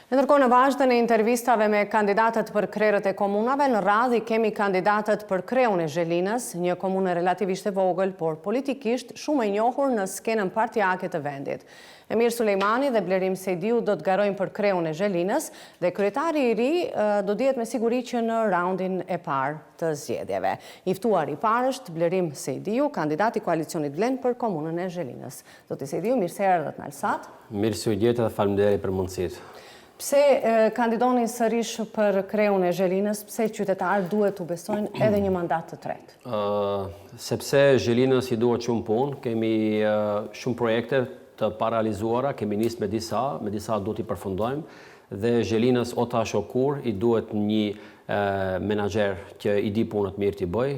Ndërkohë në vazhdën e intervistave me kandidatët për krerët e komunave, në radhë kemi kandidatët për kreun e Zhelinës, një komunë relativisht e vogël, por politikisht shumë e njohur në skenën partijake të vendit. Emir Sulejmani dhe Blerim Sejdiu do të garojnë për kreun e Zhelinës dhe kryetari i ri do dihet me siguri që në raundin e parë të zgjedhjeve. I ftuar i parë është Blerim Sejdiu, kandidat i koalicionit Vlen për komunën e Zhelinës. Zoti Sejdiu, mirë se erdhët në Alsat. Mirë se u gjeta dhe faleminderit për mundësitë. Pse kandidoni sërish për kreun e Zhelinës, pse qytetarët duhet të besojnë edhe një mandat të tretë? Sepse Zhelinës i duhet shumë punë, kemi shumë projekte të paralizuara, kemi nisë me disa duhet i përfundojmë, dhe Zhelinës o tash o kur i duhet një menaxher që i di punët mirë t'i bëj,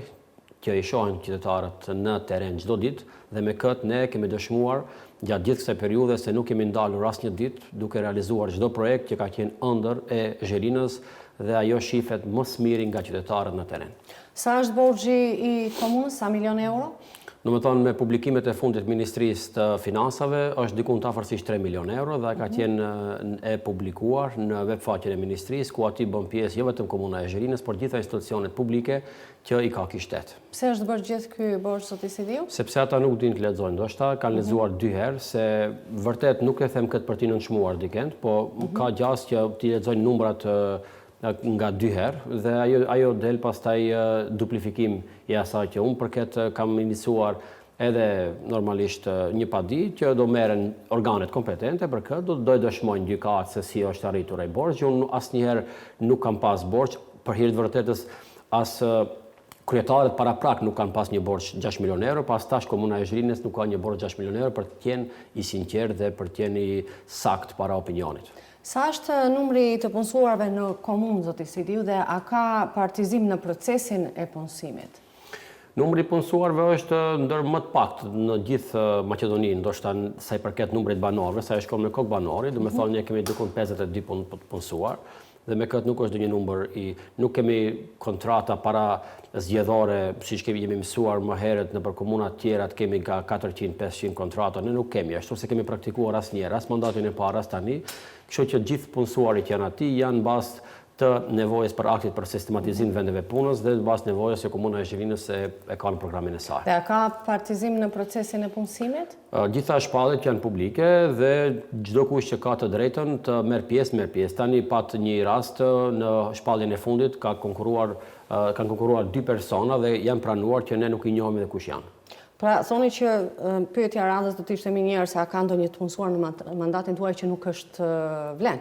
që i shohin qytetarët në teren çdo ditë, dhe me këtë ne kemi dëshmuar gjatë gjithë kësaj periudhe se nuk kemi ndalur asnjë ditë duke realizuar çdo projekt që ka qenë ëndër e Zhelinës dhe ajo shifet më së miri nga qytetarët në teren. Sa është borxhi i komunës, sa milion euro? Domethënë me publikimet e fundit të Ministrisë të Financave është diku afërsisht 3 milion euro dhe ka qenë e publikuar në webfaqen e Ministrisë, ku aty bën pjesë jo vetëm komuna e Zhelinës, por gjitha institucionet publike që i ka ky shtet. Pse është bërë gjithë ky borxh, zoti Sejdiu? Sepse ata nuk dinë të lexojnë, ndoshta kanë lexuar 2 herë, se vërtet nuk e them këtë për të nënçmuar dikend, po ka gjasë që ti lexojnë numrat nga 2 herë dhe ajo del pastaj duplifikim i asaj që unë përket kam iniciuar edhe normalisht një padi që do merren organet kompetente për këtë, do dëshmojnë gjykatë se si është arritur ai borxh. Unë asnjëherë nuk kam pas borxh, për hir të vërtetës as kryetarët paraprak nuk kanë pas një borxh 6 milion euro, pas tash komuna e Zhelinës nuk ka një borxh 6 milion euro për të qenë i sinqert dhe për të qenë i sakt para opinionit. Sa është numri të punësuarve në komunë, zoti Sejdiu, dhe a ka partizim në procesin e punësimit? Numri i punësuarve është ndër më të pakët në gjithë Maqedoninë, ndoshta sa i përket numrit banorëve, sa e shkon me kokë banori, do të thonë ne kemi diku 52 punësuar, dhe me këtë nuk është një numër nuk kemi kontrata para zgjedhore, siç jemi mësuar më herët në për komuna të tjera, kemi nga 400-500 kontrata, ne nuk kemi ashtu se kemi praktikuar asnjëherë, as mandatin e parë as tani. Kështu që gjithë punësuarit janë aty, janë bazë të nevojës për aktit për sistematizim vendeve punës dhe bazë nevojës që komuna e Zhelinës e ka në programin e saj. Dhe a ka partizim në procesin e punësimit? Gjitha shpallet janë publike dhe çdo kush që ka të drejtën të merr pjesë. Tani pat një rast në shpalljen e fundit kanë konkuruar 2 persona dhe janë pranuar që ne nuk i njohim dhe kush janë. Pra, thoni që pyetja e radhës do të ishte më njëherë se a ka ndonjë të punësuar në mandatin tuaj që nuk është Vlen?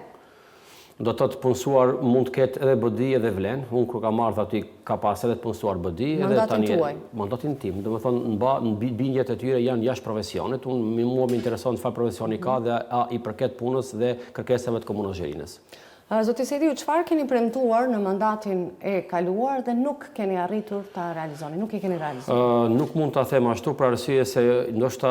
Do të thotë punësuar mund të ketë edhe BD edhe Vlen. Unë kur kam marrë aty ka pas edhe të punësuar BD edhe tani mandatin tim. Domethënë në bindjet e tyre janë jashtë profesionit. Mua më intereson çfarë profesioni ka dhe a i përket punës dhe kërkesave të komunës Zhelinës. Zoti Sejdiu, çfarë keni premtuar në mandatin e kaluar dhe nuk keni arritur ta realizoni, nuk i keni realizuar? Nuk mund ta them ashtu për arsye se ndoshta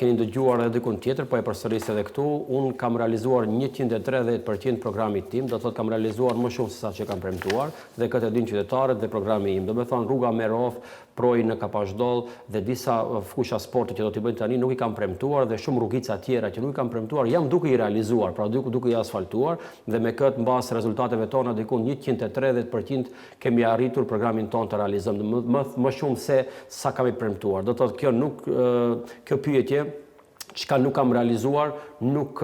keni dëgjuar edhe dikun tjetër, po e përsëris edhe këtu. Unë kam realizuar 130% programit tim, do të thotë kam realizuar më shumë se sa që kam premtuar dhe këtë e dinë qytetarët dhe programi im. Do të thonë rruga Merov, Proj në Kapashdoll dhe disa fusha sporti që do t'i bëjnë tani nuk i kam premtuar dhe shumë rrugica tjera që nuk i kam premtuar jam duke i realizuar, pra duke i asfaltuar dhe me këtë mbas rezultateve tona diku 130% kemi arritur programin ton të realizojmë më shumë se sa kemi premtuar. Do të thotë kjo pyetje çka nuk kam realizuar, nuk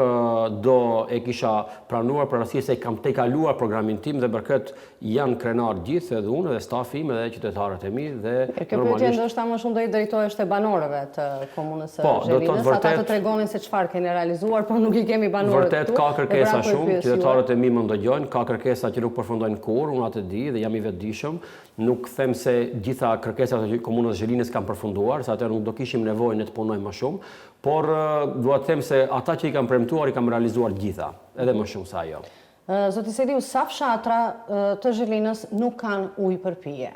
do e kisha pranuar për arsye se kam tejkaluar programin tim dhe për këtë janë krenar gjithë edhe unë edhe stafi im edhe qytetarët e mi dhe kjo pyetje ndoshta më shumë do i drejtohesh te banorëve të komunës së Zhelinës, ata të tregonin se çfarë keni realizuar, por nuk i kemi banorët. Vërtet ka kërkesa shumë, qytetarët e mi më ndëgjojnë, ka kërkesa që nuk përfundojnë kurrë, unë atë di dhe jam i vetëdijshëm. Nuk them se gjitha kërkesat e komunës Zhelinës kanë përfunduar, sa atëherë nuk do kishim nevojë ne të punojmë më shumë, por dua të them se ata që i kam premtuar i kam realizuar gjitha, edhe më shumë se ajo. Zoti Sejdiu, sa fshatra të Zhelinës nuk kanë ujë për pije?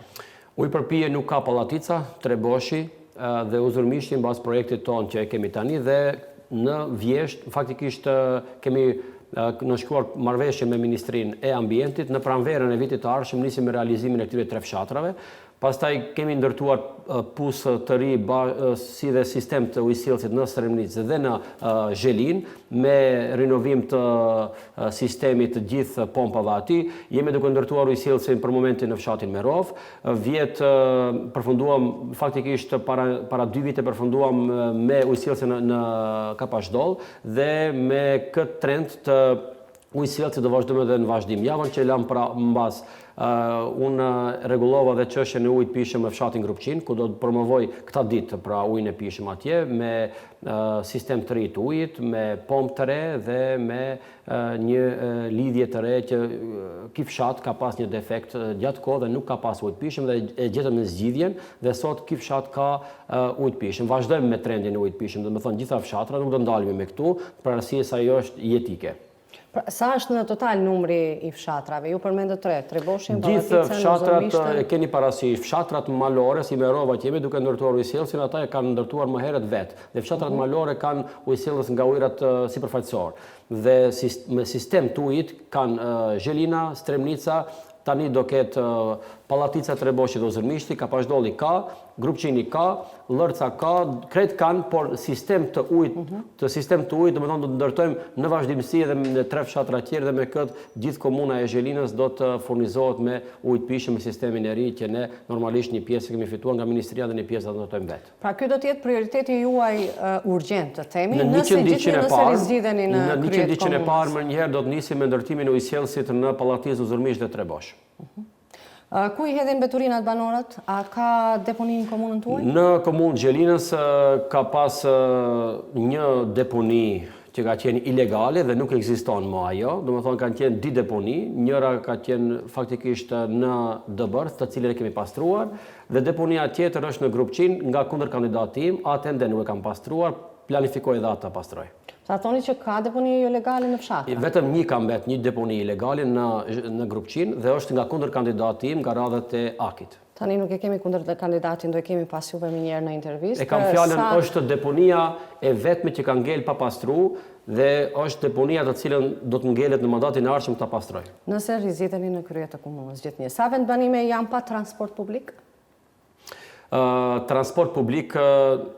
Ujë për pije nuk ka Pallatica, Treboshi dhe Uzurmishti mbas projektit tonë që e kemi tani dhe në Vjesht, faktikisht kemi në shkruar marrëveshje me Ministrinë e Ambientit, në pranverën e vitit të ardhshëm nisim me realizimin e këtyre 3 fshatrave. Pastaj kemi ndërtuar pusë të ri si dhe sistem të ujësillësit në Stremnicë dhe në Zhelin, me rinovim të sistemit të gjithë pompave aty. Jemi duke ndërtuar ujësillësin për momentin në fshatin Merov. Vjetë përfunduam, faktikisht para 2 vite përfunduam me ujësillësin në Kapashdoll dhe me këtë trend të ujësillësit do vazhdojmë edhe në vazhdim. Javën që lam pra mbas unë rregullova dhe çështjen e ujit pishëm në fshatin Grupçin, ku do të promovoj këta ditë pra ujin e pishëm atje me sistem të ri të ujit, me pompë të re dhe me një lidhje të re që ky fshat ka pas një defekt gjatë kohë dhe nuk ka pas ujë të pishëm dhe e gjetëm në zgjidhjen dhe sot ky fshat ka ujë të pishëm. Vazhdojmë me trendin e ujit të pishëm, domethënë gjitha fshatra nuk do ndalemi me këtu, për arsye se ajo është jetike. Sa është në total numri i fshatrave? Ju përmendët 3, Treboshin, Gjithë Pallaticën, fshatrat Uzurmishtën. e keni parasysh, fshatrat malore, si Merova që jemi duke ndërtuar ujësillësin, ata e kanë ndërtuar më herët vetë. Dhe fshatrat malore kanë ujësillës nga ujërat sipërfaqësor. Dhe me sistem të ujit kanë Zhelina, Stremnica, tani do ketë Pallatica, Treboshi dhe Uzurmishti, Kapashdolli ka, Grupçini ka, Lërca ka, krejt kanë, por sistem të ujit, domethënë do të ndërtojmë në vazhdimësi edhe në 3 fshatra tjerë dhe me këtë gjithë komuna e Zhelinës do të furnizohet me ujë të pishëm me sistemin e ri që ne normalisht një pjesë kemi fituar nga ministria dhe një pjesë do të ndërtojmë vetë. Pra ky do të jetë prioriteti juaj urgjent të themi, Në nëse rizgjidheni në kryet e komunës. parë më njëherë do të nisim me ndërtimin e ujësillësit në Pallaticë, Uzurmisht dhe Trebosh. Ku i hedhin mbeturinat banorët? A ka deponi në komunën tuaj? Në komunë Zhelinës ka pas një deponi që ka qenë ilegale dhe nuk ekziston më ajo, domethënë kanë qenë 2 deponi, njëra ka qenë faktikisht në Dëbërth, të cilën e kemi pastruar, dhe deponia tjetër është në Grupçin nga kundërkandidati im, atë ende nuk e kam pastruar, planifikoj dhe atë ta pastroj. Sa thoni që ka deponi ilegale në fshatra? Vetëm një ka mbet, një deponi ilegale në Grupçin dhe është nga kundërkandidati im nga radhët e Akit. Tani nuk e kemi kundër të kandidatin, do e kemi pas juve më njerë në intervistë. E kam fjalën është deponia e vetme që ka ngel pa pastru dhe është deponia të cilën do të ngelet në mandatin e ardhshëm ta pastroj. Nëse riziteni në krye të komunës gjithnjë, sa vendbanime janë pa transport publik? Transport publik,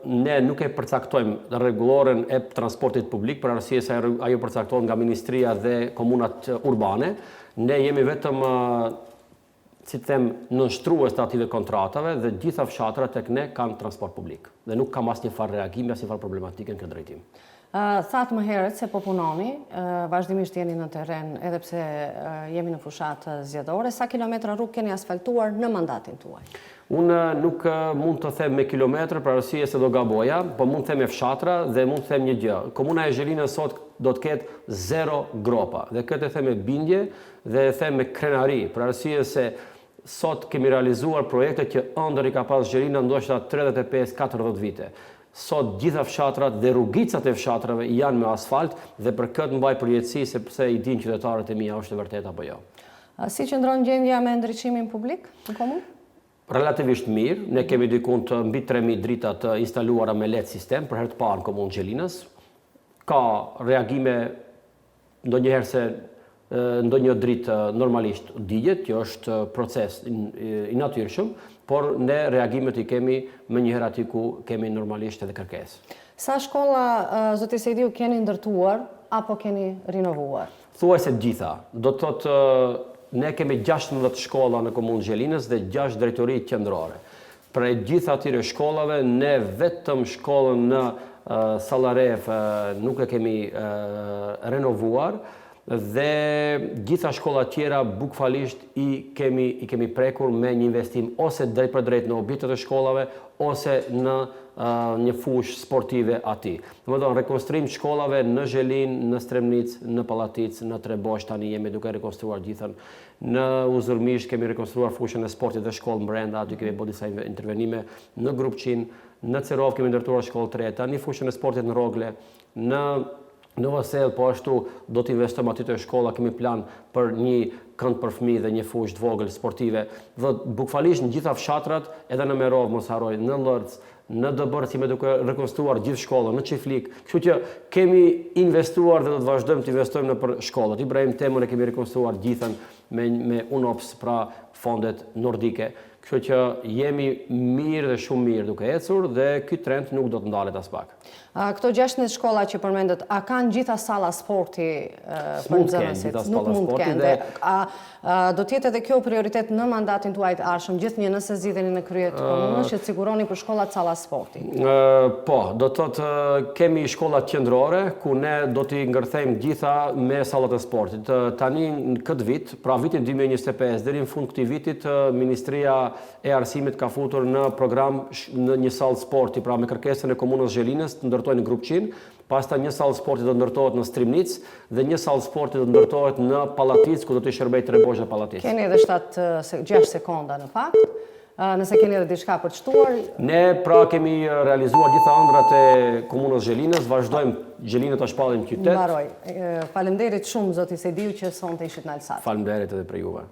ne nuk e përcaktojmë rregulloren e transportit publik, për arsye se ajo përcaktohet nga Ministria dhe komunat urbane. Ne jemi vetëm, si të them, nënshtrues të ative kontratave dhe gjitha fshatrat tek ne kanë transport publik. Dhe nuk kam asnjë farë reagimi, asnjë farë problematike në këtë drejtim. Thatë më herët se po punoni, vazhdimisht jeni në terren edhe pse jemi në fushat zgjedhore, sa kilometra rrugë keni asfaltuar në mandatin tuaj? Unë nuk mund të them me kilometra për arsye se do gaboja, po mund të them me fshatra dhe mund të them një gjë. Komuna e Zhelinës sot do të ketë 0 gropa dhe këtë e them me bindje dhe e them me krenari, për arsye se sot kemi realizuar projekte që ëndër i ka pas Zhelina ndoshta 35-40 vite. Sot gjitha fshatrat dhe rrugicat e fshatrave janë me asfalt dhe për këtë mbaj përjetësi sepse i din qytetarët e mia është e vërtet apo jo. Si qëndron gjendja me ndriçimin publik në komunë? Relativisht mirë, ne kemi dikun të mbi 3000 drita të instaluara me LED sistem për herë të parë në komunë Zhelinës. Ka reagime ndonjëherë se ndonjë dritë normalisht digjet, që është proces i natyrshëm, por ne reagimet i kemi më njëherë aty ku kemi normalisht edhe kërkesë. Sa shkolla, zoti Sejdiu, keni ndërtuar apo keni rinovuar? Thuajse të gjitha. Do të thotë ne kemi 16 shkolla në komunë Zhelinës dhe 6 drejtori qendrore. Për e gjitha atyre shkollave, ne vetëm shkollën në Sallarev nuk e kemi renovuar dhe gjitha shkollat tjera bukfalisht i kemi prekur me një investim ose drejt për drejt në objektet e shkollave ose në një fushë sportive aty. Domethënë rekonstruim të shkollave në Zhelin, në Stremnicë, në Pallaticë, në Trebosh tani jemi duke rekonstruar gjithën. Në Uzurmisht kemi rekonstruar fushën e sportit dhe shkollë brenda, aty kemi bërë disa intervenime në Grupçin, në Cerov kemi ndërtuar shkollë tre, tani fushën e sportit në Rogle, në Novosel, po ashtu do të investojmë aty te shkolla, kemi plan për një kënd për fëmijë dhe një fushë të vogël sportive. Dhe bukfalisht në gjitha fshatrat, edhe në Merov, mos harroj, në Lërc, në Dëbërth jemi duke rekonstruar gjithë shkollën, në Çiflik. Kështu që kemi investuar dhe do të vazhdojmë të investojmë në për shkollat. Ibrahim Temën e kemi rekonstruar gjithën me UNOPS, pra fondet nordike. Kështu që jemi mirë dhe shumë mirë duke ecur dhe ky trend nuk do të ndalet as pak. Këto 16 shkolla që përmendet, a kanë gjitha salla sporti për nxënësit? Nuk mund të kenë. Do të jetë edhe kjo prioritet në mandatin tuaj të ardhshëm, gjithnjë nëse zgjidheni në krye të komunës që të siguroni për shkollat salla sporti? Po, do të thotë kemi shkollat qendrore ku ne do t'i ngërthejmë gjitha me sallat e sportit. Tani në këtë vit, pra vitin 2025 deri në fund këtij vitit, Ministria e Arsimit ka futur në program në një sallë sporti, pra me kërkesën e komunës Zhelinës të ndërtojnë grupçin, pastaj një sallë sporti do të ndërtohet në Strimnic dhe një sallë sporti do të ndërtohet në Pallatic ku do të shërbejë Trebozha Pallatic. Keni edhe 6 sekonda në fakt. Nëse keni edhe diçka për të shtuar. Ne pra kemi realizuar gjitha ëndrat e komunës Zhelinës, vazhdojmë Zhelinë ta shpallim qytet. Mbaroj. Faleminderit shumë zoti Sediu që sonte ishit në Alsat. Faleminderit edhe për juve.